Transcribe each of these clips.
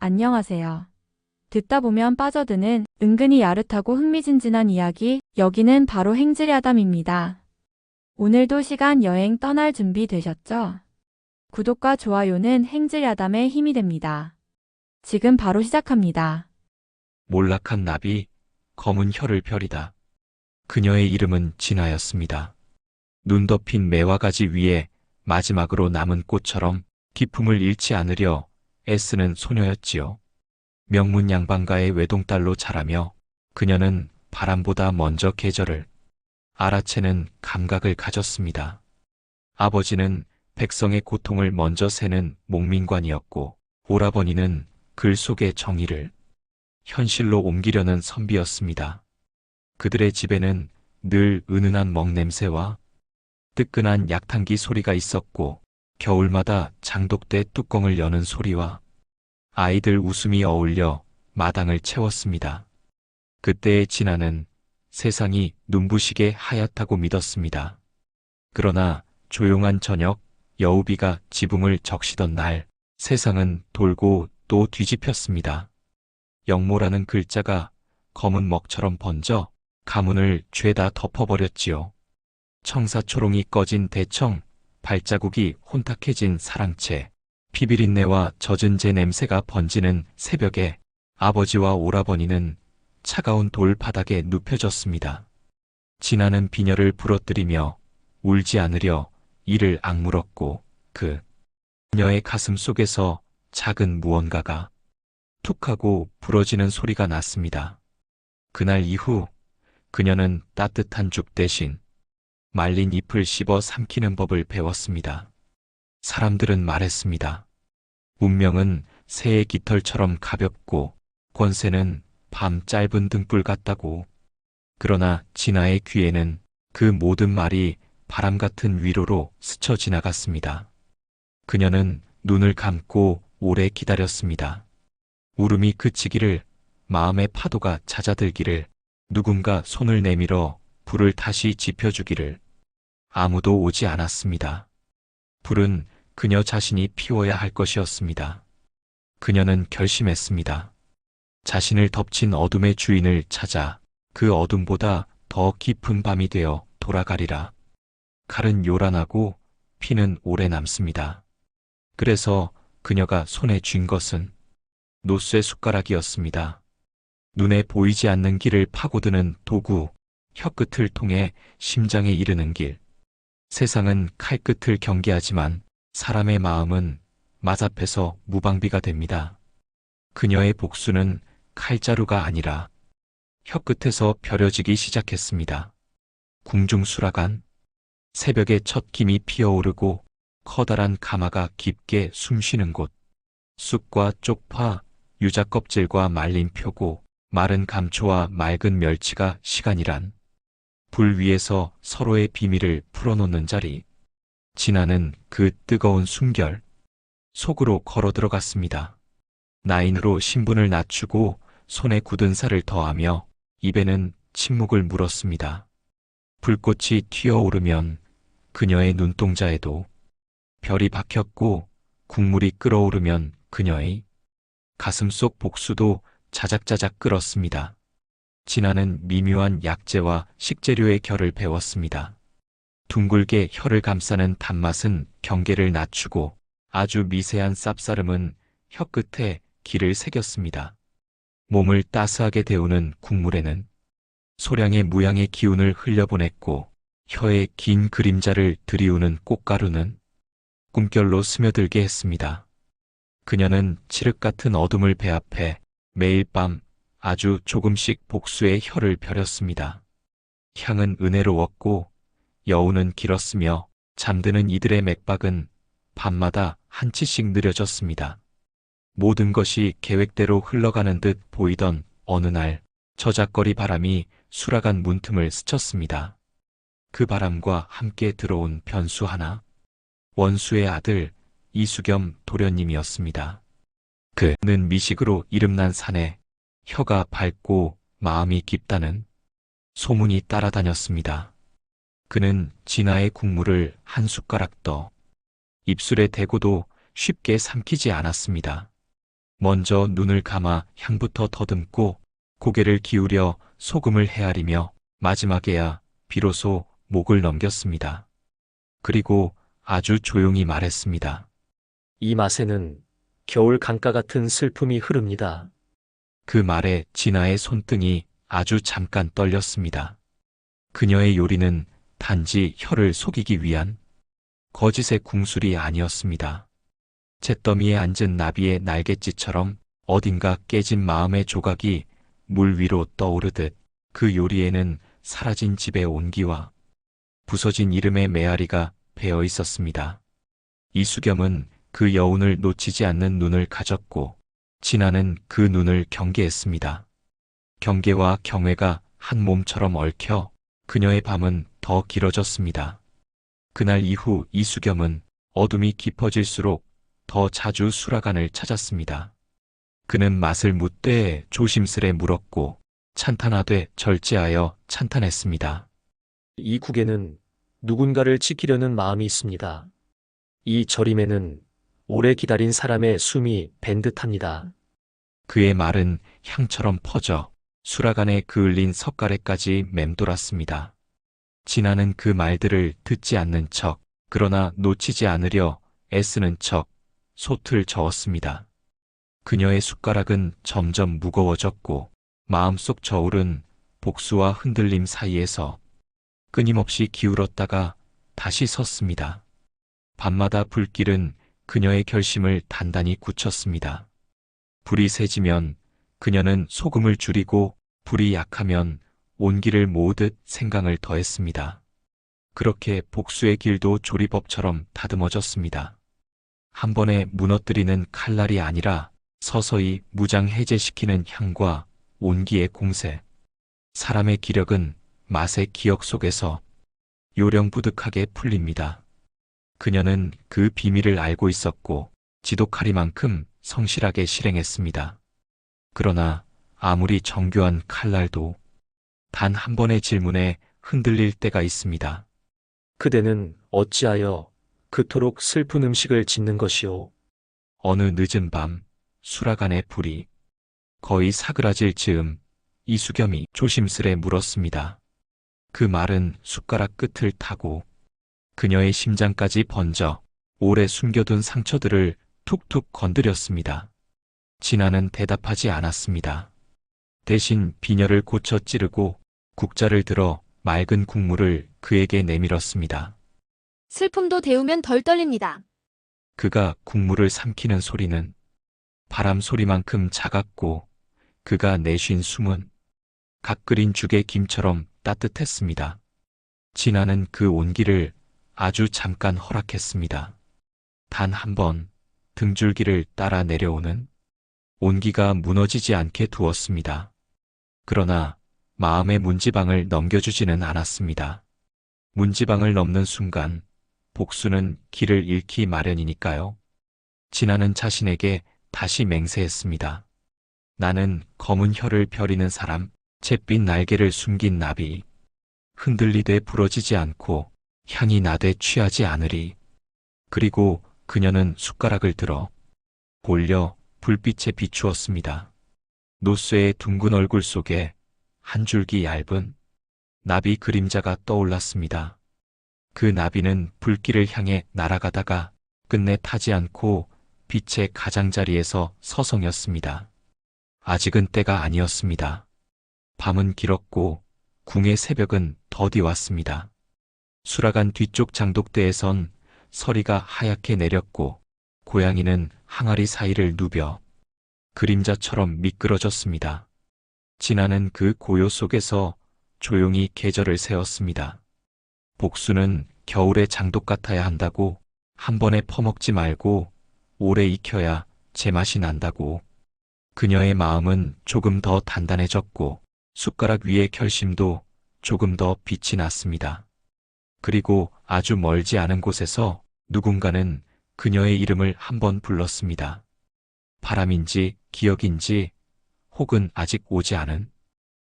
안녕하세요. 듣다 보면 빠져드는 은근히 야릇하고 흥미진진한 이야기, 여기는 바로 행즈리아담입니다. 오늘도 시간 여행 떠날 준비 되셨죠? 구독과 좋아요는 행즈리아담의 힘이 됩니다. 지금 바로 시작합니다. 몰락한 나비, 검은 혀를 펴리다. 그녀의 이름은 진아였습니다. 눈 덮인 매화가지 위에 마지막으로 남은 꽃처럼 기품을 잃지 않으려 애쓰는 소녀였지요. 명문 양반가의 외동딸로 자라며 그녀는 바람보다 먼저 계절을 알아채는 감각을 가졌습니다. 아버지는 백성의 고통을 먼저 세는 목민관이었고, 오라버니는 글 속의 정의를 현실로 옮기려는 선비였습니다. 그들의 집에는 늘 은은한 먹냄새와 뜨끈한 약탕기 소리가 있었고, 겨울마다 장독대 뚜껑을 여는 소리와 아이들 웃음이 어울려 마당을 채웠습니다. 그때의 진아는 세상이 눈부시게 하얗다고 믿었습니다. 그러나 조용한 저녁, 여우비가 지붕을 적시던 날, 세상은 돌고 또 뒤집혔습니다. 영모라는 글자가 검은 먹처럼 번져 가문을 죄다 덮어버렸지요. 청사초롱이 꺼진 대청, 발자국이 혼탁해진 사랑채, 피비린내와 젖은 재 냄새가 번지는 새벽에 아버지와 오라버니는 차가운 돌 바닥에 눕혀졌습니다. 진아는 비녀를 부러뜨리며 울지 않으려 이를 악물었고, 그녀의 가슴 속에서 작은 무언가가 툭 하고 부러지는 소리가 났습니다. 그날 이후 그녀는 따뜻한 죽 대신 말린 잎을 씹어 삼키는 법을 배웠습니다. 사람들은 말했습니다. 운명은 새의 깃털처럼 가볍고 권세는 밤 짧은 등불 같다고. 그러나 진아의 귀에는 그 모든 말이 바람 같은 위로로 스쳐 지나갔습니다. 그녀는 눈을 감고 오래 기다렸습니다. 울음이 그치기를, 마음의 파도가 잦아들기를, 누군가 손을 내밀어 불을 다시 지펴주기를. 아무도 오지 않았습니다. 불은 그녀 자신이 피워야 할 것이었습니다. 그녀는 결심했습니다. 자신을 덮친 어둠의 주인을 찾아 그 어둠보다 더 깊은 밤이 되어 돌아가리라. 칼은 요란하고 피는 오래 남습니다. 그래서 그녀가 손에 쥔 것은 노쇠 숟가락이었습니다. 눈에 보이지 않는 길을 파고드는 도구, 혀끝을 통해 심장에 이르는 길. 세상은 칼끝을 경계하지만 사람의 마음은 맞앞에서 무방비가 됩니다. 그녀의 복수는 칼자루가 아니라 혀끝에서 벼려지기 시작했습니다. 궁중수라간, 새벽에 첫 김이 피어오르고 커다란 가마가 깊게 숨쉬는 곳, 쑥과 쪽파, 유자껍질과 말린 표고, 마른 감초와 맑은 멸치가 시간이란, 불 위에서 서로의 비밀을 풀어놓는 자리. 진아는 그 뜨거운 숨결 속으로 걸어 들어갔습니다. 나인으로 신분을 낮추고 손에 굳은 살을 더하며 입에는 침묵을 물었습니다. 불꽃이 튀어오르면 그녀의 눈동자에도 별이 박혔고, 국물이 끓어오르면 그녀의 가슴 속 복수도 자작자작 끓었습니다. 진아는 미묘한 약재와 식재료의 결을 배웠습니다. 둥글게 혀를 감싸는 단맛은 경계를 낮추고, 아주 미세한 쌉싸름은 혀끝에 기를 새겼습니다. 몸을 따스하게 데우는 국물에는 소량의 무향의 기운을 흘려보냈고, 혀의 긴 그림자를 들이우는 꽃가루는 꿈결로 스며들게 했습니다. 그녀는 칠흑 같은 어둠을 배합해 매일 밤 아주 조금씩 복수의 혀를 벼렸습니다. 향은 은혜로웠고 여우는 길었으며 잠드는 이들의 맥박은 밤마다 한 치씩 느려졌습니다. 모든 것이 계획대로 흘러가는 듯 보이던 어느 날, 저작거리 바람이 수라간 문틈을 스쳤습니다. 그 바람과 함께 들어온 변수 하나, 원수의 아들 이수겸 도련님이었습니다. 그는 미식으로 이름난 산에 혀가 밝고 마음이 깊다는 소문이 따라다녔습니다. 그는 진아의 국물을 한 숟가락 떠 입술에 대고도 쉽게 삼키지 않았습니다. 먼저 눈을 감아 향부터 더듬고 고개를 기울여 소금을 헤아리며 마지막에야 비로소 목을 넘겼습니다. 그리고 아주 조용히 말했습니다. 이 맛에는 겨울 강가 같은 슬픔이 흐릅니다. 그 말에 진아의 손등이 아주 잠깐 떨렸습니다. 그녀의 요리는 단지 혀를 속이기 위한 거짓의 궁술이 아니었습니다. 잿더미에 앉은 나비의 날갯짓처럼 어딘가 깨진 마음의 조각이 물 위로 떠오르듯 그 요리에는 사라진 집의 온기와 부서진 이름의 메아리가 배어 있었습니다. 이수겸은 그 여운을 놓치지 않는 눈을 가졌고 진아는 그 눈을 경계했습니다. 경계와 경외가 한 몸처럼 얽혀 그녀의 밤은 더 길어졌습니다. 그날 이후 이수겸은 어둠이 깊어질수록 더 자주 수라간을 찾았습니다. 그는 맛을 묻되 조심스레 물었고 찬탄하되 절제하여 찬탄했습니다. 이 국에는 누군가를 지키려는 마음이 있습니다. 이 절임에는 오래 기다린 사람의 숨이 밴 듯합니다. 그의 말은 향처럼 퍼져 수라간에 그을린 석가래까지 맴돌았습니다. 진아는 그 말들을 듣지 않는 척, 그러나 놓치지 않으려 애쓰는 척 솥을 저었습니다. 그녀의 숟가락은 점점 무거워졌고 마음속 저울은 복수와 흔들림 사이에서 끊임없이 기울었다가 다시 섰습니다. 밤마다 불길은 그녀의 결심을 단단히 굳혔습니다. 불이 세지면 그녀는 소금을 줄이고 불이 약하면 온기를 모으듯 생강을 더했습니다. 그렇게 복수의 길도 조리법처럼 다듬어졌습니다. 한 번에 무너뜨리는 칼날이 아니라 서서히 무장해제시키는 향과 온기의 공세. 사람의 기력은 맛의 기억 속에서 요령부득하게 풀립니다. 그녀는 그 비밀을 알고 있었고 지독하리만큼 성실하게 실행했습니다. 그러나 아무리 정교한 칼날도 단 한 번의 질문에 흔들릴 때가 있습니다. 그대는 어찌하여 그토록 슬픈 음식을 짓는 것이오? 어느 늦은 밤 수라간의 불이 거의 사그라질 즈음 이수겸이 조심스레 물었습니다. 그 말은 숟가락 끝을 타고 그녀의 심장까지 번져 오래 숨겨둔 상처들을 툭툭 건드렸습니다. 진아는 대답하지 않았습니다. 대신 비녀를 고쳐 찌르고 국자를 들어 맑은 국물을 그에게 내밀었습니다. 슬픔도 데우면 덜 떨립니다. 그가 국물을 삼키는 소리는 바람 소리만큼 작았고 그가 내쉰 숨은 각 끓인 죽의 김처럼 따뜻했습니다. 진아는 그 온기를 아주 잠깐 허락했습니다. 단 한 번 등줄기를 따라 내려오는 온기가 무너지지 않게 두었습니다. 그러나 마음의 문지방을 넘겨주지는 않았습니다. 문지방을 넘는 순간 복수는 길을 잃기 마련이니까요. 진아는 자신에게 다시 맹세했습니다. 나는 검은 혀를 펴리는 사람, 잿빛 날개를 숨긴 나비. 흔들리되 부러지지 않고 향이 나되 취하지 않으리. 그리고 그녀는 숟가락을 들어 올려 불빛에 비추었습니다. 노쇠의 둥근 얼굴 속에 한 줄기 얇은 나비 그림자가 떠올랐습니다. 그 나비는 불길을 향해 날아가다가 끝내 타지 않고 빛의 가장자리에서 서성였습니다. 아직은 때가 아니었습니다. 밤은 길었고 궁의 새벽은 더디 왔습니다. 수라간 뒤쪽 장독대에선 서리가 하얗게 내렸고 고양이는 항아리 사이를 누벼 그림자처럼 미끄러졌습니다. 진아는 그 고요 속에서 조용히 계절을 세웠습니다. 복수는 겨울의 장독 같아야 한다고, 한 번에 퍼먹지 말고 오래 익혀야 제맛이 난다고. 그녀의 마음은 조금 더 단단해졌고 숟가락 위의 결심도 조금 더 빛이 났습니다. 그리고 아주 멀지 않은 곳에서 누군가는 그녀의 이름을 한 번 불렀습니다. 바람인지 기억인지 혹은 아직 오지 않은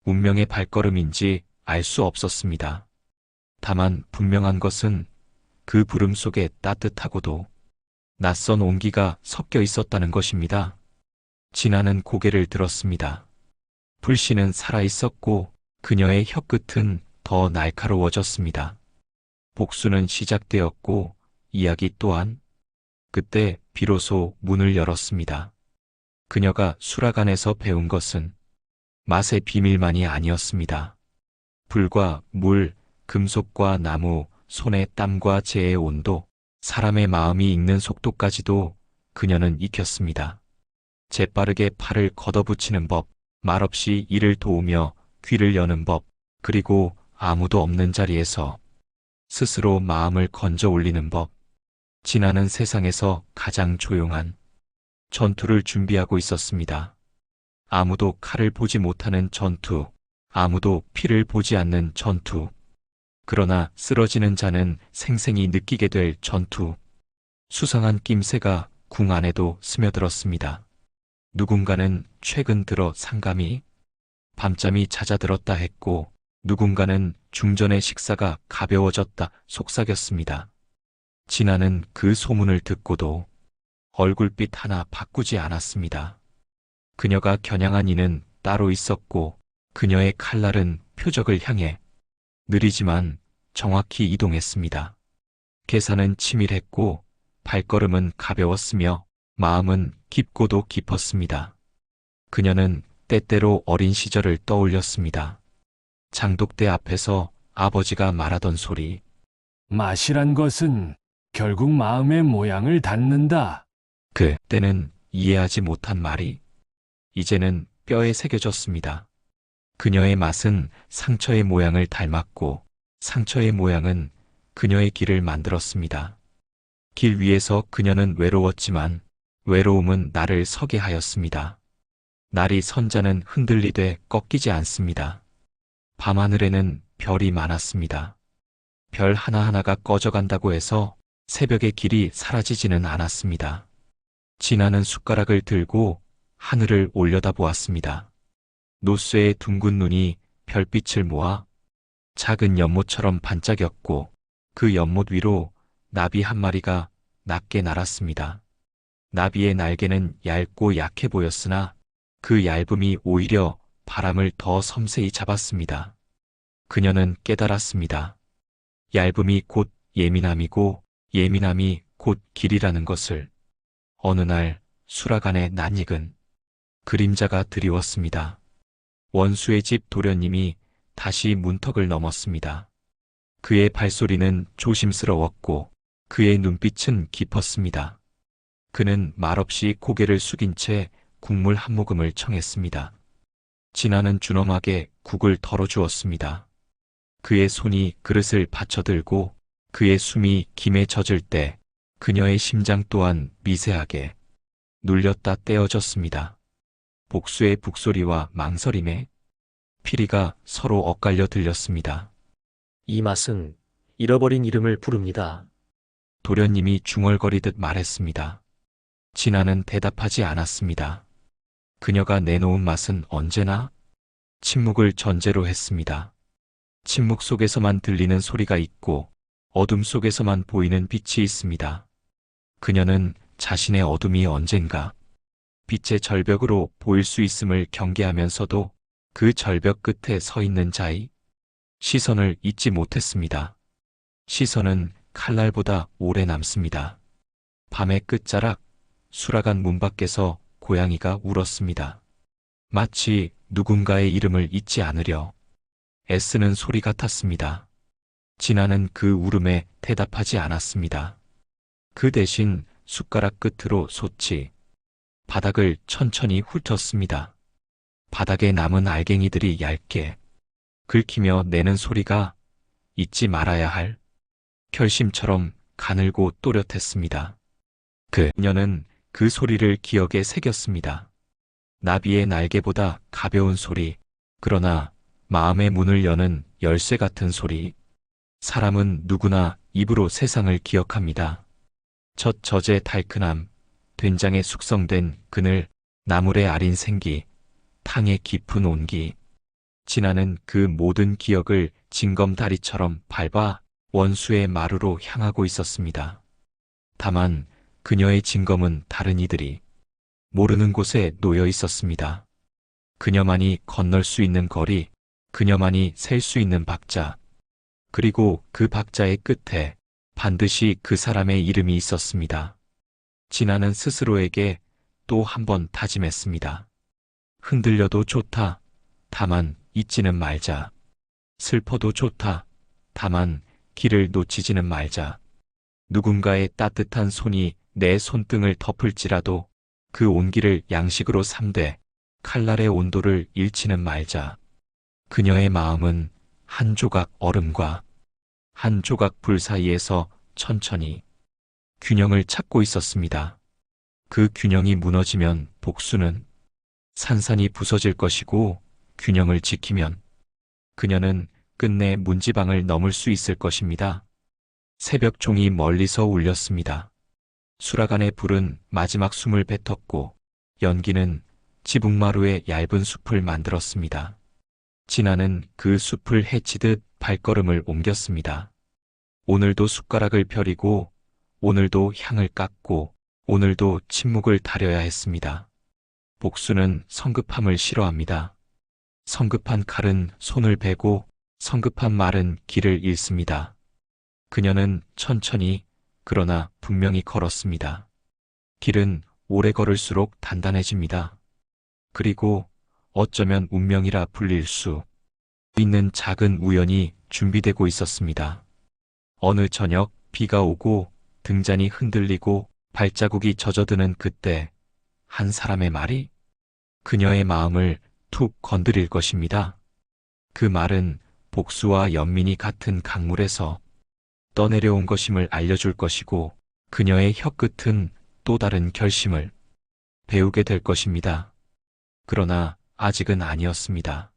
운명의 발걸음인지 알 수 없었습니다. 다만 분명한 것은 그 부름 속에 따뜻하고도 낯선 온기가 섞여 있었다는 것입니다. 진아는 고개를 들었습니다. 불씨는 살아있었고 그녀의 혀끝은 더 날카로워졌습니다. 복수는 시작되었고 이야기 또한 그때 비로소 문을 열었습니다. 그녀가 수라간에서 배운 것은 맛의 비밀만이 아니었습니다. 불과 물, 금속과 나무, 손의 땀과 재의 온도, 사람의 마음이 익는 속도까지도 그녀는 익혔습니다. 재빠르게 팔을 걷어붙이는 법, 말없이 이를 도우며 귀를 여는 법, 그리고 아무도 없는 자리에서 스스로 마음을 건져 올리는 법. 진아는 세상에서 가장 조용한 전투를 준비하고 있었습니다. 아무도 칼을 보지 못하는 전투, 아무도 피를 보지 않는 전투. 그러나 쓰러지는 자는 생생히 느끼게 될 전투. 수상한 낌새가 궁 안에도 스며들었습니다. 누군가는 최근 들어 상감이 밤잠이 잦아들었다 했고 누군가는 중전의 식사가 가벼워졌다 속삭였습니다. 진아는 그 소문을 듣고도 얼굴빛 하나 바꾸지 않았습니다. 그녀가 겨냥한 이는 따로 있었고 그녀의 칼날은 표적을 향해 느리지만 정확히 이동했습니다. 계산은 치밀했고 발걸음은 가벼웠으며 마음은 깊고도 깊었습니다. 그녀는 때때로 어린 시절을 떠올렸습니다. 장독대 앞에서 아버지가 말하던 소리. 맛이란 것은 결국 마음의 모양을 닫는다. 그때는 이해하지 못한 말이 이제는 뼈에 새겨졌습니다. 그녀의 맛은 상처의 모양을 닮았고 상처의 모양은 그녀의 길을 만들었습니다. 길 위에서 그녀는 외로웠지만 외로움은 나를 서게 하였습니다. 날이 선자는 흔들리되 꺾이지 않습니다. 밤하늘에는 별이 많았습니다. 별 하나하나가 꺼져간다고 해서 새벽의 길이 사라지지는 않았습니다. 진아는 숟가락을 들고 하늘을 올려다보았습니다. 노쇠의 둥근 눈이 별빛을 모아 작은 연못처럼 반짝였고 그 연못 위로 나비 한 마리가 낮게 날았습니다. 나비의 날개는 얇고 약해 보였으나 그 얇음이 오히려 바람을 더 섬세히 잡았습니다. 그녀는 깨달았습니다. 얇음이 곧 예민함이고 예민함이 곧 길이라는 것을. 어느 날 수라간의 낯익은 그림자가 드리웠습니다. 원수의 집 도련님이 다시 문턱을 넘었습니다. 그의 발소리는 조심스러웠고 그의 눈빛은 깊었습니다. 그는 말없이 고개를 숙인 채 국물 한 모금을 청했습니다. 진아는 준엄하게 국을 덜어주었습니다. 그의 손이 그릇을 받쳐들고 그의 숨이 김에 젖을 때 그녀의 심장 또한 미세하게 눌렸다 떼어졌습니다. 복수의 북소리와 망설임에 피리가 서로 엇갈려 들렸습니다. 이 맛은 잃어버린 이름을 부릅니다. 도련님이 중얼거리듯 말했습니다. 진아는 대답하지 않았습니다. 그녀가 내놓은 맛은 언제나 침묵을 전제로 했습니다. 침묵 속에서만 들리는 소리가 있고 어둠 속에서만 보이는 빛이 있습니다. 그녀는 자신의 어둠이 언젠가 빛의 절벽으로 보일 수 있음을 경계하면서도 그 절벽 끝에 서 있는 자의 시선을 잊지 못했습니다. 시선은 칼날보다 오래 남습니다. 밤의 끝자락, 수라간 문 밖에서 고양이가 울었습니다. 마치 누군가의 이름을 잊지 않으려 애쓰는 소리 같았습니다. 진아는 그 울음에 대답하지 않았습니다. 그 대신 숟가락 끝으로 솟지 바닥을 천천히 훑었습니다. 바닥에 남은 알갱이들이 얇게 긁히며 내는 소리가 잊지 말아야 할 결심처럼 가늘고 또렷했습니다. 그녀는 그 소리를 기억에 새겼습니다. 나비의 날개보다 가벼운 소리, 그러나 마음의 문을 여는 열쇠 같은 소리. 사람은 누구나 입으로 세상을 기억합니다. 첫 젖의 달큰함, 된장에 숙성된 그늘, 나물의 아린 생기, 탕의 깊은 온기. 진아는 그 모든 기억을 징검다리처럼 밟아 원수의 마루로 향하고 있었습니다. 다만 그녀의 징검은 다른 이들이 모르는 곳에 놓여 있었습니다. 그녀만이 건널 수 있는 거리, 그녀만이 셀 수 있는 박자, 그리고 그 박자의 끝에 반드시 그 사람의 이름이 있었습니다. 진아는 스스로에게 또 한 번 다짐했습니다. 흔들려도 좋다. 다만 잊지는 말자. 슬퍼도 좋다. 다만 길을 놓치지는 말자. 누군가의 따뜻한 손이 내 손등을 덮을지라도 그 온기를 양식으로 삼되 칼날의 온도를 잃지는 말자. 그녀의 마음은 한 조각 얼음과 한 조각 불 사이에서 천천히 균형을 찾고 있었습니다. 그 균형이 무너지면 복수는 산산이 부서질 것이고, 균형을 지키면 그녀는 끝내 문지방을 넘을 수 있을 것입니다. 새벽 종이 멀리서 울렸습니다. 수라간의 불은 마지막 숨을 뱉었고, 연기는 지붕마루의 얇은 숲을 만들었습니다. 진아는 그 숲을 헤치듯 발걸음을 옮겼습니다. 오늘도 숟가락을 펴리고, 오늘도 향을 깎고, 오늘도 침묵을 다려야 했습니다. 복수는 성급함을 싫어합니다. 성급한 칼은 손을 베고, 성급한 말은 길을 잃습니다. 그녀는 천천히, 그러나 분명히 걸었습니다. 길은 오래 걸을수록 단단해집니다. 그리고 어쩌면 운명이라 불릴 수 있는 작은 우연이 준비되고 있었습니다. 어느 저녁 비가 오고 등잔이 흔들리고 발자국이 젖어드는 그때 한 사람의 말이 그녀의 마음을 툭 건드릴 것입니다. 그 말은 복수와 연민이 같은 강물에서 떠내려온 것임을 알려줄 것이고, 그녀의 혀끝은 또 다른 결심을 배우게 될 것입니다. 그러나 아직은 아니었습니다.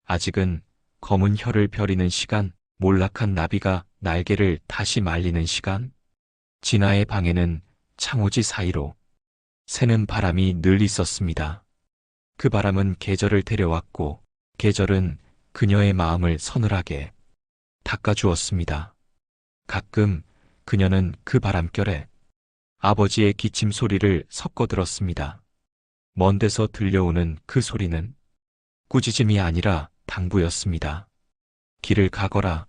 아직은 검은 혀를 펴리는 시간, 몰락한 나비가 날개를 다시 말리는 시간. 진아의 방에는 창호지 사이로 새는 바람이 늘 있었습니다. 그 바람은 계절을 데려왔고, 계절은 그녀의 마음을 서늘하게 닦아주었습니다. 가끔 그녀는 그 바람결에 아버지의 기침 소리를 섞어 들었습니다. 먼 데서 들려오는 그 소리는 꾸짖음이 아니라 당부였습니다. 길을 가거라.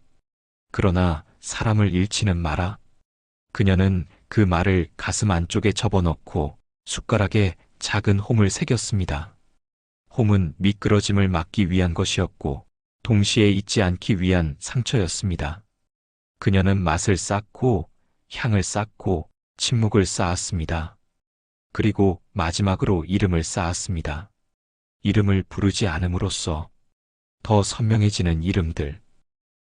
그러나 사람을 잃지는 마라. 그녀는 그 말을 가슴 안쪽에 접어넣고 숟가락에 작은 홈을 새겼습니다. 홈은 미끄러짐을 막기 위한 것이었고, 동시에 잊지 않기 위한 상처였습니다. 그녀는 맛을 쌓고, 향을 쌓고, 침묵을 쌓았습니다. 그리고 마지막으로 이름을 쌓았습니다. 이름을 부르지 않음으로써 더 선명해지는 이름들.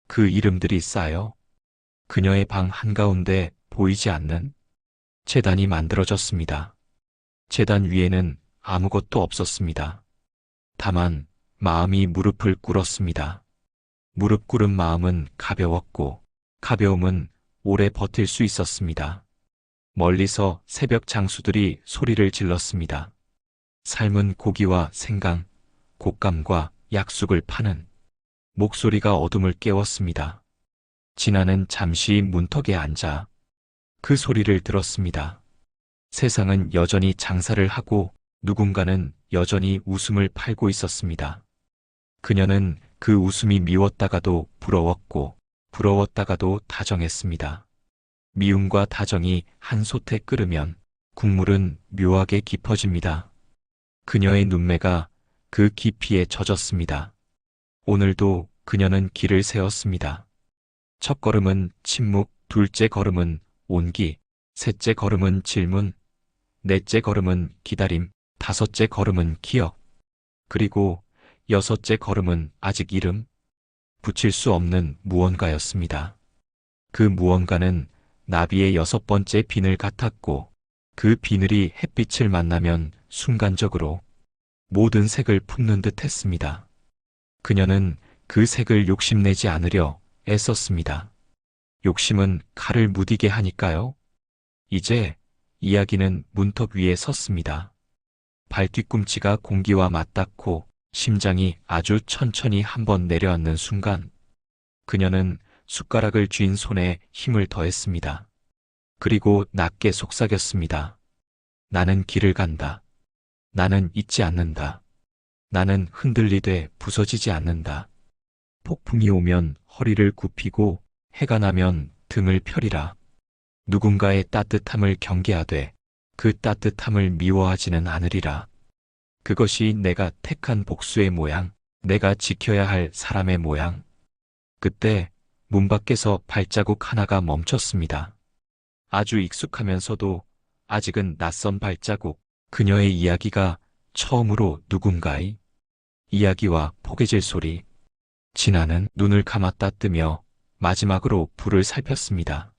그 이름들이 쌓여 그녀의 방 한가운데 보이지 않는 제단이 만들어졌습니다. 제단 위에는 아무것도 없었습니다. 다만 마음이 무릎을 꿇었습니다. 무릎 꿇은 마음은 가벼웠고, 가벼움은 오래 버틸 수 있었습니다. 멀리서 새벽 장수들이 소리를 질렀습니다. 삶은 고기와 생강, 곶감과 약숙을 파는 목소리가 어둠을 깨웠습니다. 진아는 잠시 문턱에 앉아 그 소리를 들었습니다. 세상은 여전히 장사를 하고 누군가는 여전히 웃음을 팔고 있었습니다. 그녀는 그 웃음이 미웠다가도 부러웠고, 부러웠다가도 다정했습니다. 미움과 다정이 한 솥에 끓으면 국물은 묘하게 깊어집니다. 그녀의 눈매가 그 깊이에 젖었습니다. 오늘도 그녀는 길을 세웠습니다. 첫 걸음은 침묵, 둘째 걸음은 온기, 셋째 걸음은 질문, 넷째 걸음은 기다림, 다섯째 걸음은 기억, 그리고 여섯째 걸음은 아직 이름, 붙일 수 없는 무언가였습니다. 그 무언가는 나비의 여섯 번째 비늘 같았고, 그 비늘이 햇빛을 만나면 순간적으로 모든 색을 품는 듯 했습니다. 그녀는 그 색을 욕심내지 않으려 애썼습니다. 욕심은 칼을 무디게 하니까요. 이제 이야기는 문턱 위에 섰습니다. 발 뒤꿈치가 공기와 맞닿고 심장이 아주 천천히 한번 내려앉는 순간, 그녀는 숟가락을 쥔 손에 힘을 더했습니다. 그리고 낮게 속삭였습니다. 나는 길을 간다. 나는 잊지 않는다. 나는 흔들리되 부서지지 않는다. 폭풍이 오면 허리를 굽히고 해가 나면 등을 펴리라. 누군가의 따뜻함을 경계하되 그 따뜻함을 미워하지는 않으리라. 그것이 내가 택한 복수의 모양, 내가 지켜야 할 사람의 모양. 그때 문 밖에서 발자국 하나가 멈췄습니다. 아주 익숙하면서도 아직은 낯선 발자국. 그녀의 이야기가 처음으로 누군가의 이야기와 포개질 소리. 진아는 눈을 감았다 뜨며 마지막으로 불을 살폈습니다.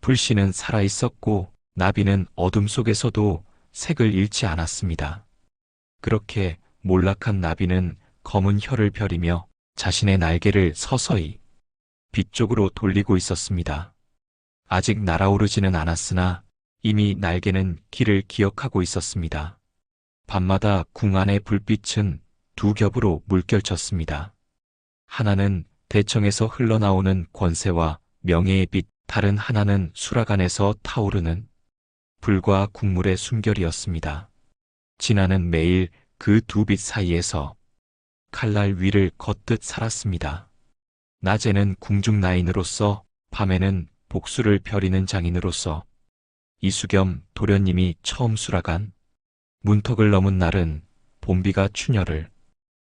불씨는 살아있었고 나비는 어둠 속에서도 색을 잃지 않았습니다. 그렇게 몰락한 나비는 검은 혀를 펴리며 자신의 날개를 서서히 빛 쪽으로 돌리고 있었습니다. 아직 날아오르지는 않았으나 이미 날개는 길을 기억하고 있었습니다. 밤마다 궁 안의 불빛은 두 겹으로 물결쳤습니다. 하나는 대청에서 흘러나오는 권세와 명예의 빛, 다른 하나는 수라간에서 타오르는 불과 국물의 숨결이었습니다. 진아는 매일 그 두 빛 사이에서 칼날 위를 걷듯 살았습니다. 낮에는 궁중나인으로서, 밤에는 복수를 벼리는 장인으로서. 이수겸 도련님이 처음 수라간 문턱을 넘은 날은 봄비가 춘열을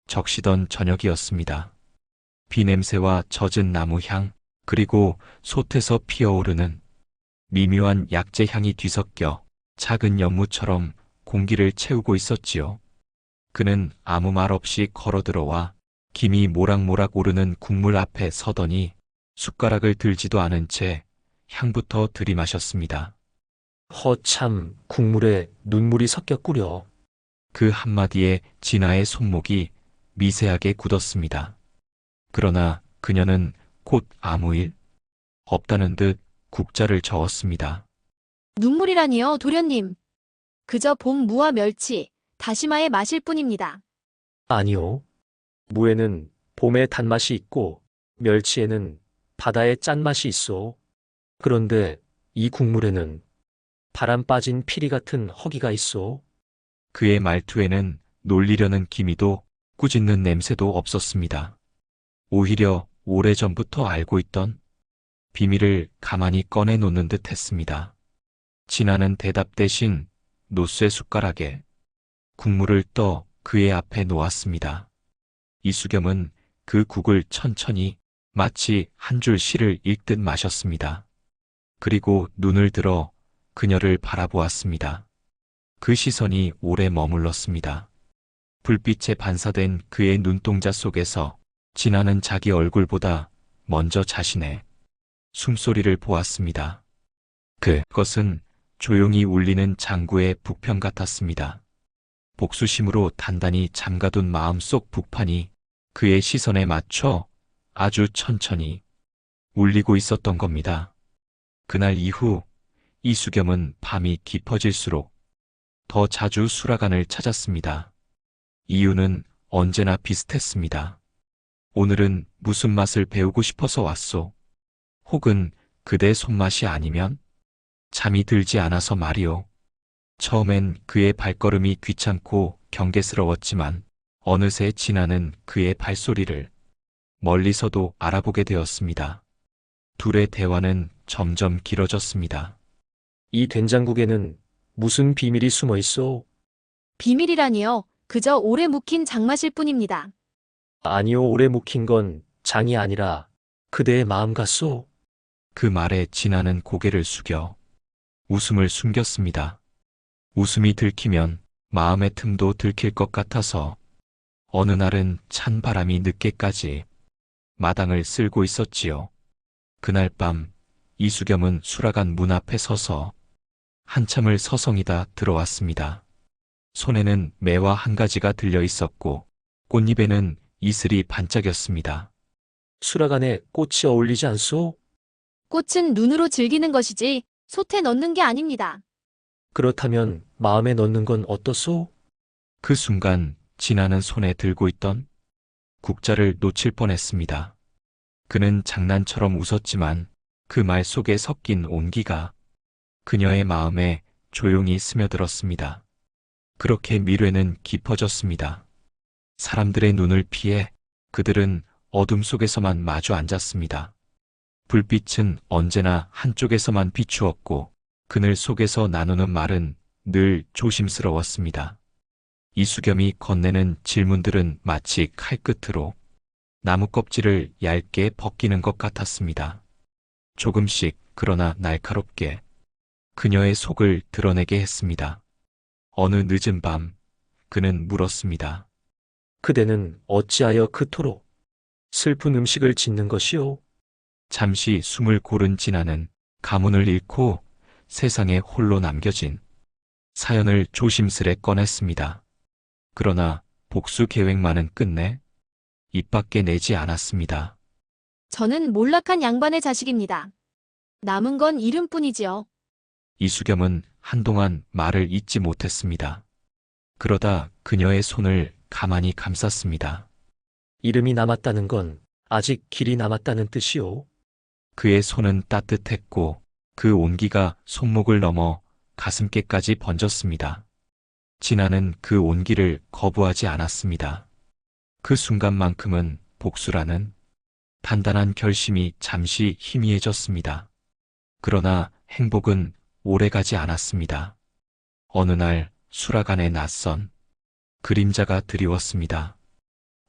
적시던 저녁이었습니다. 비냄새와 젖은 나무향, 그리고 솥에서 피어오르는 미묘한 약재향이 뒤섞여 작은 연무처럼 공기를 채우고 있었지요. 그는 아무 말 없이 걸어들어와 김이 모락모락 오르는 국물 앞에 서더니 숟가락을 들지도 않은 채 향부터 들이마셨습니다. 허참 국물에 눈물이 섞였구려. 그 한마디에 진아의 손목이 미세하게 굳었습니다. 그러나 그녀는 곧 아무 일 없다는 듯 국자를 저었습니다. 눈물이라니요, 도련님. 그저 봄 무와 멸치, 다시마의 맛일 뿐입니다. 아니요. 무에는 봄의 단맛이 있고 멸치에는 바다의 짠맛이 있어. 그런데 이 국물에는 바람 빠진 피리 같은 허기가 있어. 그의 말투에는 놀리려는 기미도 꾸짖는 냄새도 없었습니다. 오히려 오래전부터 알고 있던 비밀을 가만히 꺼내놓는 듯 했습니다. 진아는 대답 대신 노쇠 숟가락에 국물을 떠 그의 앞에 놓았습니다. 이수겸은 그 국을 천천히 마치 한 줄 시를 읽듯 마셨습니다. 그리고 눈을 들어 그녀를 바라보았습니다. 그 시선이 오래 머물렀습니다. 불빛에 반사된 그의 눈동자 속에서 진아는 자기 얼굴보다 먼저 자신의 숨소리를 보았습니다. 그것은 조용히 울리는 장구의 북편 같았습니다. 복수심으로 단단히 잠가둔 마음속 북판이 그의 시선에 맞춰 아주 천천히 울리고 있었던 겁니다. 그날 이후 이수겸은 밤이 깊어질수록 더 자주 수라간을 찾았습니다. 이유는 언제나 비슷했습니다. 오늘은 무슨 맛을 배우고 싶어서 왔소? 혹은 그대 손맛이 아니면? 잠이 들지 않아서 말이오. 처음엔 그의 발걸음이 귀찮고 경계스러웠지만 어느새 진아는 그의 발소리를 멀리서도 알아보게 되었습니다. 둘의 대화는 점점 길어졌습니다. 이 된장국에는 무슨 비밀이 숨어 있어? 비밀이라니요, 그저 오래 묵힌 장맛일 뿐입니다. 아니요, 오래 묵힌 건 장이 아니라 그대의 마음 같소. 그 말에 진아는 고개를 숙여 웃음을 숨겼습니다. 웃음이 들키면 마음의 틈도 들킬 것 같아서 어느 날은 찬 바람이 늦게까지 마당을 쓸고 있었지요. 그날 밤 이수겸은 수라간 문 앞에 서서 한참을 서성이다 들어왔습니다. 손에는 매화 한 가지가 들려 있었고 꽃잎에는 이슬이 반짝였습니다. 수라간에 꽃이 어울리지 않소? 꽃은 눈으로 즐기는 것이지 솥에 넣는 게 아닙니다. 그렇다면 마음에 넣는 건 어떻소? 그 순간 진아는 손에 들고 있던 국자를 놓칠 뻔했습니다. 그는 장난처럼 웃었지만 그 말 속에 섞인 온기가 그녀의 마음에 조용히 스며들었습니다. 그렇게 미래는 깊어졌습니다. 사람들의 눈을 피해 그들은 어둠 속에서만 마주 앉았습니다. 불빛은 언제나 한쪽에서만 비추었고 그늘 속에서 나누는 말은 늘 조심스러웠습니다. 이수겸이 건네는 질문들은 마치 칼끝으로 나무 껍질을 얇게 벗기는 것 같았습니다. 조금씩 그러나 날카롭게 그녀의 속을 드러내게 했습니다. 어느 늦은 밤 그는 물었습니다. 그대는 어찌하여 그토록 슬픈 음식을 짓는 것이오? 잠시 숨을 고른 진아는 가문을 잃고 세상에 홀로 남겨진 사연을 조심스레 꺼냈습니다. 그러나 복수 계획만은 끝내 입 밖에 내지 않았습니다. 저는 몰락한 양반의 자식입니다. 남은 건 이름뿐이지요. 이수겸은 한동안 말을 잇지 못했습니다. 그러다 그녀의 손을 가만히 감쌌습니다. 이름이 남았다는 건 아직 길이 남았다는 뜻이오. 그의 손은 따뜻했고 그 온기가 손목을 넘어 가슴께까지 번졌습니다. 진아는 그 온기를 거부하지 않았습니다. 그 순간만큼은 복수라는 단단한 결심이 잠시 희미해졌습니다. 그러나 행복은 오래가지 않았습니다. 어느 날 수락안에 낯선 그림자가 드리웠습니다.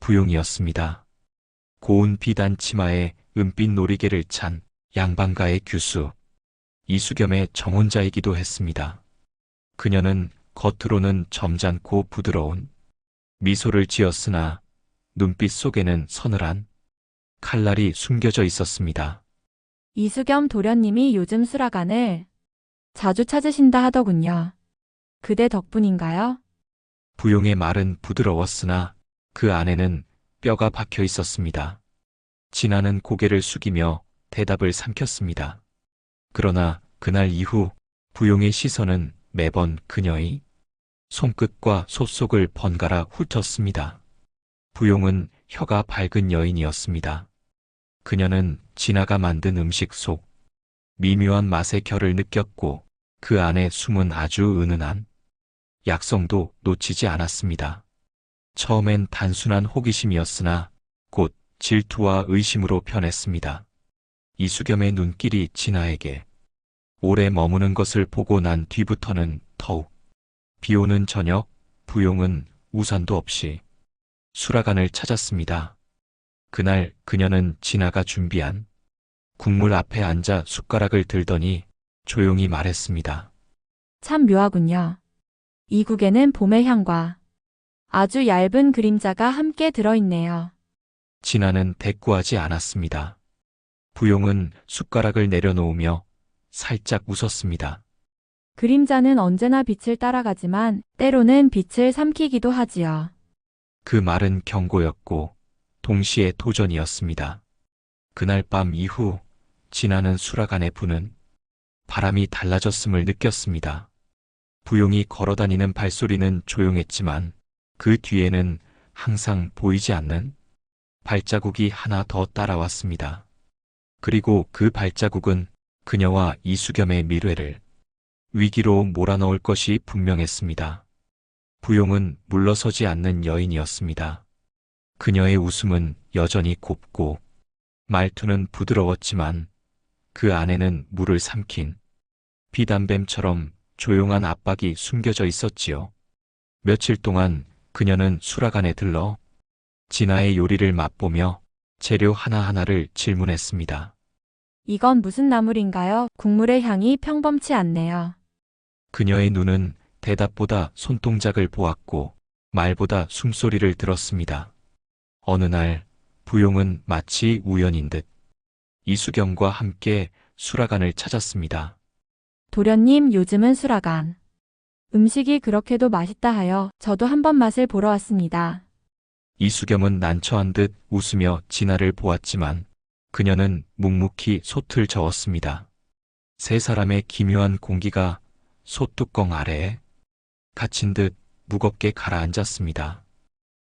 부용이었습니다. 고운 비단 치마에 은빛 놀이개를 찬 양반가의 규수, 이수겸의 정혼자이기도 했습니다. 그녀는 겉으로는 점잖고 부드러운 미소를 지었으나 눈빛 속에는 서늘한 칼날이 숨겨져 있었습니다. 이수겸 도련님이 요즘 수락안을 자주 찾으신다 하더군요. 그대 덕분인가요? 부용의 말은 부드러웠으나 그 안에는 뼈가 박혀 있었습니다. 진아는 고개를 숙이며 대답을 삼켰습니다. 그러나 그날 이후 부용의 시선은 매번 그녀의 손끝과 솥속을 번갈아 훑었습니다. 부용은 혀가 밝은 여인이었습니다. 그녀는 진아가 만든 음식 속 미묘한 맛의 결을 느꼈고 그 안에 숨은 아주 은은한 약성도 놓치지 않았습니다. 처음엔 단순한 호기심이었으나 곧 질투와 의심으로 변했습니다. 이수겸의 눈길이 진아에게 오래 머무는 것을 보고 난 뒤부터는 더욱 비오는 저녁 부용은 우산도 없이 수락안을 찾았습니다. 그날 그녀는 진아가 준비한 국물 앞에 앉아 숟가락을 들더니 조용히 말했습니다. 참 묘하군요. 이 국에는 봄의 향과 아주 얇은 그림자가 함께 들어있네요. 진아는 대꾸하지 않았습니다. 부용은 숟가락을 내려놓으며 살짝 웃었습니다. 그림자는 언제나 빛을 따라가지만 때로는 빛을 삼키기도 하지요. 그 말은 경고였고 동시에 도전이었습니다. 그날 밤 이후 진아는 수락안에 부는 바람이 달라졌음을 느꼈습니다. 부용이 걸어다니는 발소리는 조용했지만 그 뒤에는 항상 보이지 않는 발자국이 하나 더 따라왔습니다. 그리고 그 발자국은 그녀와 이수겸의 미래를 위기로 몰아넣을 것이 분명했습니다. 부용은 물러서지 않는 여인이었습니다. 그녀의 웃음은 여전히 곱고 말투는 부드러웠지만 그 안에는 물을 삼킨 비단뱀처럼 조용한 압박이 숨겨져 있었지요. 며칠 동안 그녀는 수락안에 들러 진아의 요리를 맛보며 재료 하나하나를 질문했습니다. 이건 무슨 나물인가요? 국물의 향이 평범치 않네요. 그녀의 눈은 대답보다 손동작을 보았고 말보다 숨소리를 들었습니다. 어느 날 부용은 마치 우연인 듯 이수겸과 함께 수락안을 찾았습니다. 도련님, 요즘은 수락안. 음식이 그렇게도 맛있다 하여 저도 한번 맛을 보러 왔습니다. 이수겸은 난처한 듯 웃으며 진아를 보았지만 그녀는 묵묵히 솥을 저었습니다. 세 사람의 기묘한 공기가 솥뚜껑 아래에 갇힌 듯 무겁게 가라앉았습니다.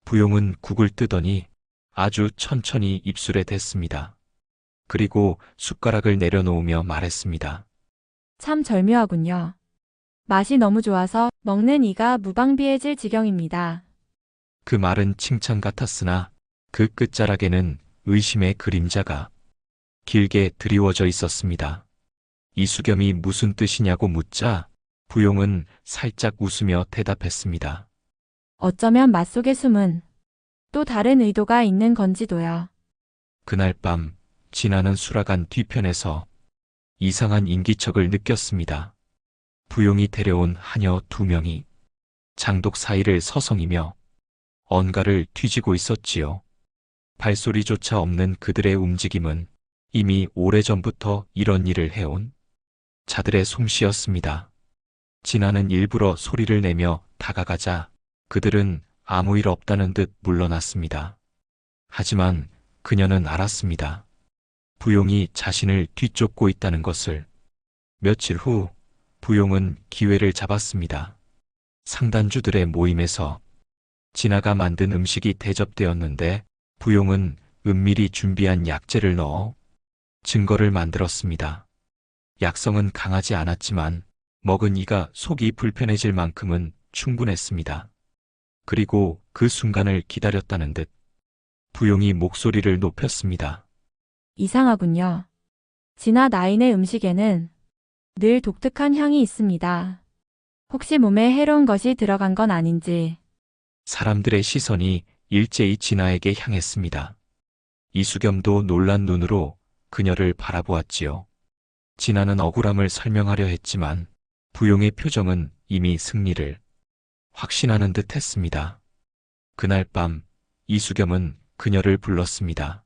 부용은 국을 뜨더니 아주 천천히 입술에 댔습니다. 그리고 숟가락을 내려놓으며 말했습니다. 참 절묘하군요. 맛이 너무 좋아서 먹는 이가 무방비해질 지경입니다. 그 말은 칭찬 같았으나 그 끝자락에는 의심의 그림자가 길게 드리워져 있었습니다. 이수겸이 무슨 뜻이냐고 묻자 부용은 살짝 웃으며 대답했습니다. 어쩌면 맛 속에 숨은 또 다른 의도가 있는 건지도요. 그날 밤 진아는 수락한 뒤편에서 이상한 인기척을 느꼈습니다. 부용이 데려온 하녀 2명이 장독 사이를 서성이며 언가를 뒤지고 있었지요. 발소리조차 없는 그들의 움직임은 이미 오래전부터 이런 일을 해온 자들의 솜씨였습니다. 진아는 일부러 소리를 내며 다가가자 그들은 아무 일 없다는 듯 물러났습니다. 하지만 그녀는 알았습니다. 부용이 자신을 뒤쫓고 있다는 것을. 며칠 후 부용은 기회를 잡았습니다. 상단주들의 모임에서 진아가 만든 음식이 대접되었는데 부용은 은밀히 준비한 약재를 넣어 증거를 만들었습니다. 약성은 강하지 않았지만 먹은 이가 속이 불편해질 만큼은 충분했습니다. 그리고 그 순간을 기다렸다는 듯 부용이 목소리를 높였습니다. 이상하군요. 진아 나인의 음식에는 늘 독특한 향이 있습니다. 혹시 몸에 해로운 것이 들어간 건 아닌지. 사람들의 시선이 일제히 진아에게 향했습니다. 이수겸도 놀란 눈으로 그녀를 바라보았지요. 진아는 억울함을 설명하려 했지만 부용의 표정은 이미 승리를 확신하는 듯 했습니다. 그날 밤 이수겸은 그녀를 불렀습니다.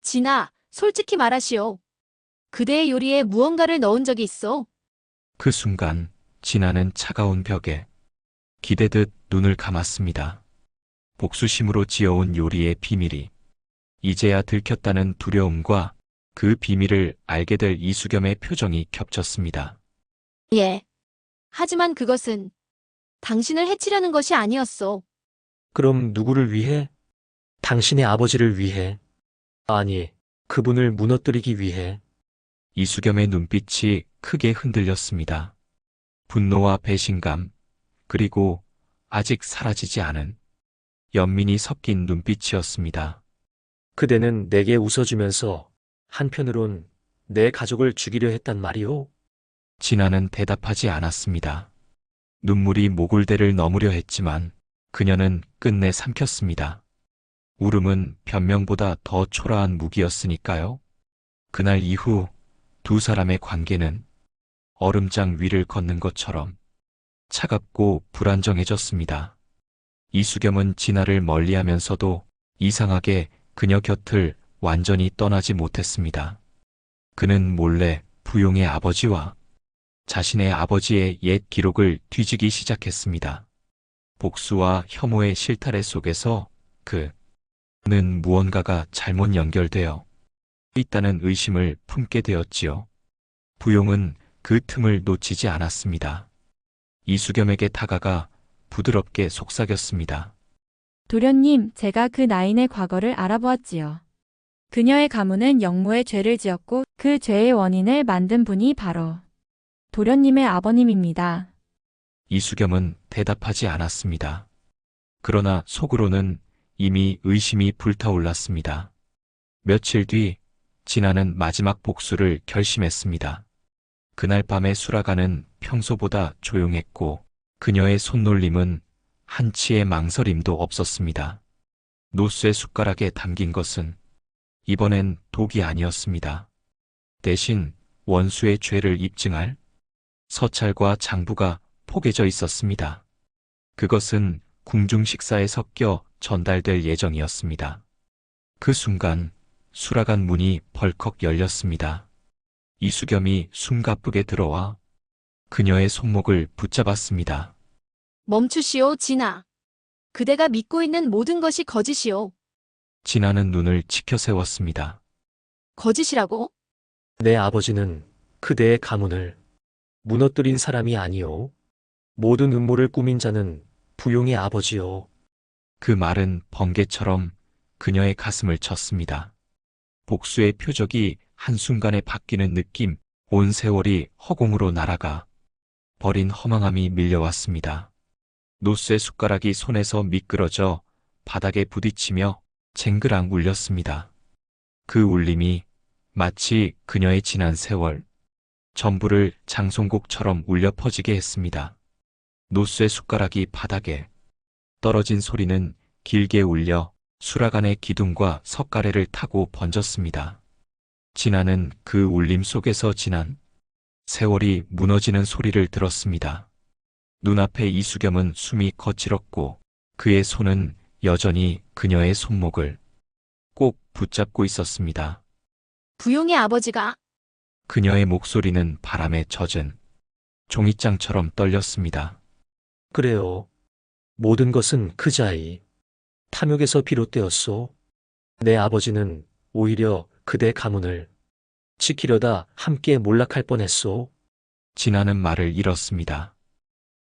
진아, 솔직히 말하시오. 그대의 요리에 무언가를 넣은 적이 있어. 그 순간 진아는 차가운 벽에 기대듯 눈을 감았습니다. 복수심으로 지어온 요리의 비밀이 이제야 들켰다는 두려움과 그 비밀을 알게 될 이수겸의 표정이 겹쳤습니다. 예. 하지만 그것은 당신을 해치려는 것이 아니었어. 그럼 누구를 위해? 당신의 아버지를 위해? 아니, 그분을 무너뜨리기 위해. 이수겸의 눈빛이 크게 흔들렸습니다. 분노와 배신감, 그리고 아직 사라지지 않은 연민이 섞인 눈빛이었습니다. 그대는 내게 웃어주면서 한편으론 내 가족을 죽이려 했단 말이오? 진아는 대답하지 않았습니다. 눈물이 모골대를 넘으려 했지만 그녀는 끝내 삼켰습니다. 울음은 변명보다 더 초라한 무기였으니까요. 그날 이후 두 사람의 관계는 얼음장 위를 걷는 것처럼 차갑고 불안정해졌습니다. 이수겸은 진아를 멀리하면서도 이상하게 그녀 곁을 완전히 떠나지 못했습니다. 그는 몰래 부용의 아버지와 자신의 아버지의 옛 기록을 뒤지기 시작했습니다. 복수와 혐오의 실타래 속에서 그는 무언가가 잘못 연결되어 있다는 의심을 품게 되었지요. 부용은 그 틈을 놓치지 않았습니다. 이수겸에게 다가가 부드럽게 속삭였습니다. 도련님, 제가 그 나인의 과거를 알아보았지요. 그녀의 가문은 영모의 죄를 지었고 그 죄의 원인을 만든 분이 바로 도련님의 아버님입니다. 이수겸은 대답하지 않았습니다. 그러나 속으로는 이미 의심이 불타올랐습니다. 며칠 뒤 진아는 마지막 복수를 결심했습니다. 그날 밤의 수라가는 평소보다 조용했고 그녀의 손놀림은 한치의 망설임도 없었습니다. 노쇠 숟가락에 담긴 것은 이번엔 독이 아니었습니다. 대신 원수의 죄를 입증할 서찰과 장부가 포개져 있었습니다. 그것은 궁중 식사에 섞여 전달될 예정이었습니다. 그 순간 수라간 문이 벌컥 열렸습니다. 이수겸이 숨가쁘게 들어와 그녀의 손목을 붙잡았습니다. 멈추시오, 진아. 그대가 믿고 있는 모든 것이 거짓이오. 진아는 눈을 치켜 세웠습니다. 거짓이라고? 내 아버지는 그대의 가문을 무너뜨린 사람이 아니오. 모든 음모를 꾸민 자는 부용의 아버지요. 그 말은 번개처럼 그녀의 가슴을 쳤습니다. 복수의 표적이 한순간에 바뀌는 느낌, 온 세월이 허공으로 날아가 버린 허망함이 밀려왔습니다. 노쇠 숟가락이 손에서 미끄러져 바닥에 부딪히며 쟁그랑 울렸습니다. 그 울림이 마치 그녀의 지난 세월, 전부를 장송곡처럼 울려 퍼지게 했습니다. 노쇠 숟가락이 바닥에 떨어진 소리는 길게 울려 수라간의 기둥과 석가래를 타고 번졌습니다. 진아는 그 울림 속에서 지난 세월이 무너지는 소리를 들었습니다. 눈앞에 이수겸은 숨이 거칠었고 그의 손은 여전히 그녀의 손목을 꼭 붙잡고 있었습니다. 부용의 아버지가 그녀의 목소리는 바람에 젖은 종이장처럼 떨렸습니다. 그래요. 모든 것은 그자의 탐욕에서 비롯되었소. 내 아버지는 오히려 그대 가문을 지키려다 함께 몰락할 뻔했소. 진아는 말을 잃었습니다.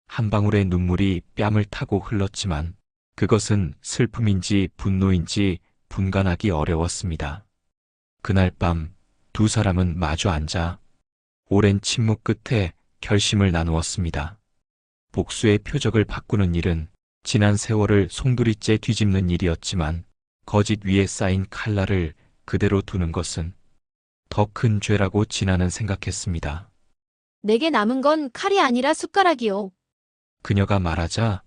한 방울의 눈물이 뺨을 타고 흘렀지만 그것은 슬픔인지 분노인지 분간하기 어려웠습니다. 그날 밤 두 사람은 마주 앉아 오랜 침묵 끝에 결심을 나누었습니다. 복수의 표적을 바꾸는 일은 지난 세월을 송두리째 뒤집는 일이었지만 거짓 위에 쌓인 칼날을 그대로 두는 것은 더 큰 죄라고 진아는 생각했습니다. 내게 남은 건 칼이 아니라 숟가락이요. 그녀가 말하자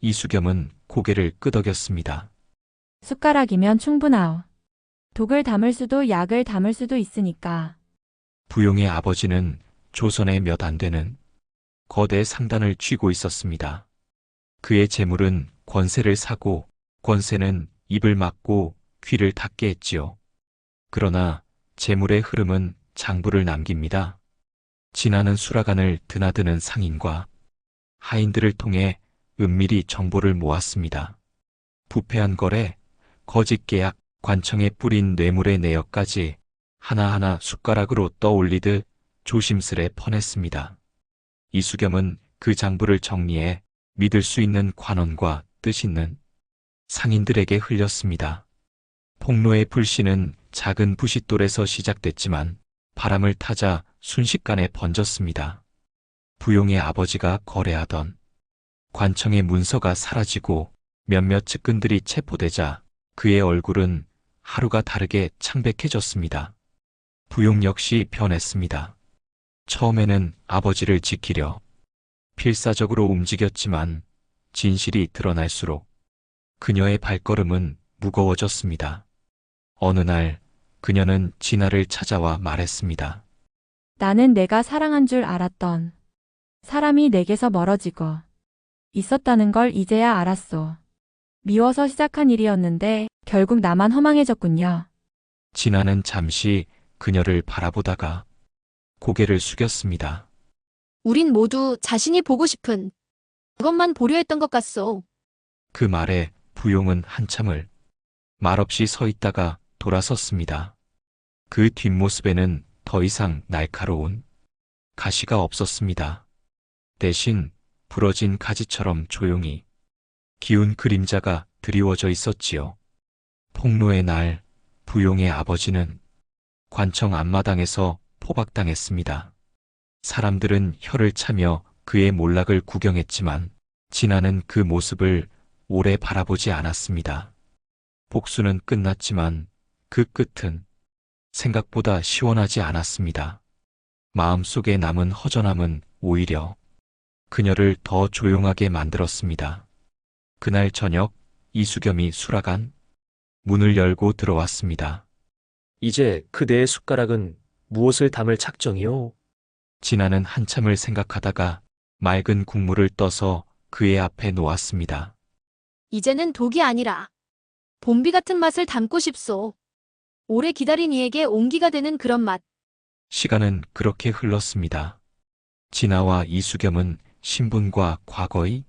이수겸은 고개를 끄덕였습니다. 숟가락이면 충분하오. 독을 담을 수도 약을 담을 수도 있으니까. 부용의 아버지는 조선에 몇 안 되는 거대 상단을 쥐고 있었습니다. 그의 재물은 권세를 사고 권세는 입을 막고 귀를 닫게 했지요. 그러나 재물의 흐름은 장부를 남깁니다. 진아는 수라간을 드나드는 상인과 하인들을 통해 은밀히 정보를 모았습니다. 부패한 거래, 거짓 계약, 관청에 뿌린 뇌물의 내역까지 하나하나 숟가락으로 떠올리듯 조심스레 퍼냈습니다. 이수겸은 그 장부를 정리해 믿을 수 있는 관원과 뜻 있는 상인들에게 흘렸습니다. 폭로의 불씨는 작은 부싯돌에서 시작됐지만 바람을 타자 순식간에 번졌습니다. 부용의 아버지가 거래하던 관청의 문서가 사라지고 몇몇 측근들이 체포되자 그의 얼굴은 하루가 다르게 창백해졌습니다. 부용 역시 변했습니다. 처음에는 아버지를 지키려 필사적으로 움직였지만 진실이 드러날수록 그녀의 발걸음은 무거워졌습니다. 어느 날 그녀는 진아를 찾아와 말했습니다. 나는 내가 사랑한 줄 알았던 사람이 내게서 멀어지고 있었다는 걸 이제야 알았소. 미워서 시작한 일이었는데 결국 나만 허망해졌군요. 진아는 잠시 그녀를 바라보다가 고개를 숙였습니다. 우린 모두 자신이 보고 싶은 그것만 보려 했던 것 같소. 그 말에 부용은 한참을 말없이 서 있다가 돌아섰습니다. 그 뒷모습에는 더 이상 날카로운 가시가 없었습니다. 대신 부러진 가지처럼 조용히 기운 그림자가 드리워져 있었지요. 폭로의 날 부용의 아버지는 관청 앞마당에서 포박당했습니다. 사람들은 혀를 차며 그의 몰락을 구경했지만 진아는 그 모습을 오래 바라보지 않았습니다. 복수는 끝났지만 그 끝은 생각보다 시원하지 않았습니다. 마음속에 남은 허전함은 오히려 그녀를 더 조용하게 만들었습니다. 그날 저녁 이수겸이 수라간 문을 열고 들어왔습니다. 이제 그대의 숟가락은 무엇을 담을 작정이오? 진아는 한참을 생각하다가 맑은 국물을 떠서 그의 앞에 놓았습니다. 이제는 독이 아니라 봄비 같은 맛을 담고 싶소. 오래 기다린 이에게 온기가 되는 그런 맛. 시간은 그렇게 흘렀습니다. 진아와 이수겸은 신분과 과거의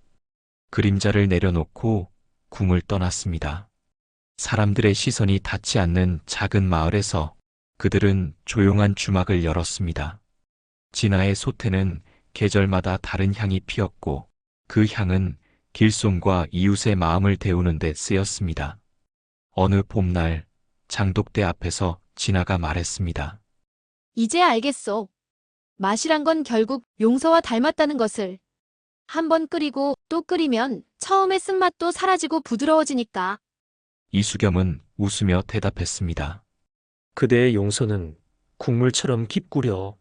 그림자를 내려놓고 궁을 떠났습니다. 사람들의 시선이 닿지 않는 작은 마을에서 그들은 조용한 주막을 열었습니다. 진아의 소태는 계절마다 다른 향이 피었고 그 향은 길송과 이웃의 마음을 데우는 데 쓰였습니다. 어느 봄날 장독대 앞에서 진아가 말했습니다. 이제 알겠소. 맛이란 건 결국 용서와 닮았다는 것을. 한번 끓이고 또 끓이면 처음의 쓴맛도 사라지고 부드러워지니까. 이수겸은 웃으며 대답했습니다. 그대의 용서는 국물처럼 깊구려.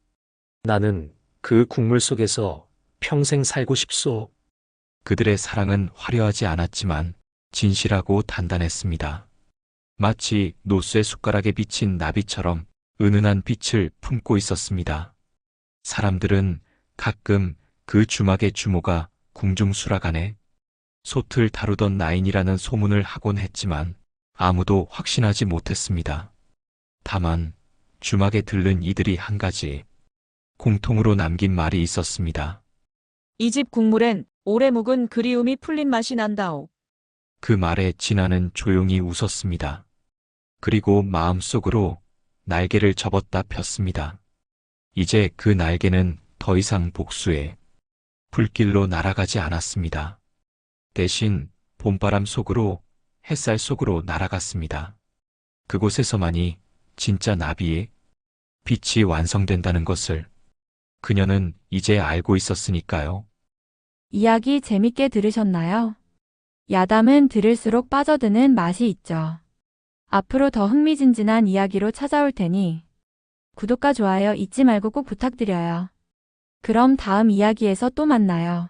나는 그 국물 속에서 평생 살고 싶소. 그들의 사랑은 화려하지 않았지만 진실하고 단단했습니다. 마치 노쇠 숟가락에 비친 나비처럼 은은한 빛을 품고 있었습니다. 사람들은 가끔 그 주막의 주모가 궁중수락안에 솥을 다루던 나인이라는 소문을 하곤 했지만 아무도 확신하지 못했습니다. 다만 주막에 들른 이들이 한 가지 공통으로 남긴 말이 있었습니다. 이 집 국물엔 오래 묵은 그리움이 풀린 맛이 난다오. 그 말에 진아는 조용히 웃었습니다. 그리고 마음속으로 날개를 접었다 폈습니다. 이제 그 날개는 더 이상 복수의 불길로 날아가지 않았습니다. 대신 봄바람 속으로 햇살 속으로 날아갔습니다. 그곳에서만이 진짜 나비의 빛이 완성된다는 것을 그녀는 이제 알고 있었으니까요. 이야기 재밌게 들으셨나요? 야담은 들을수록 빠져드는 맛이 있죠. 앞으로 더 흥미진진한 이야기로 찾아올 테니 구독과 좋아요 잊지 말고 꼭 부탁드려요. 그럼 다음 이야기에서 또 만나요.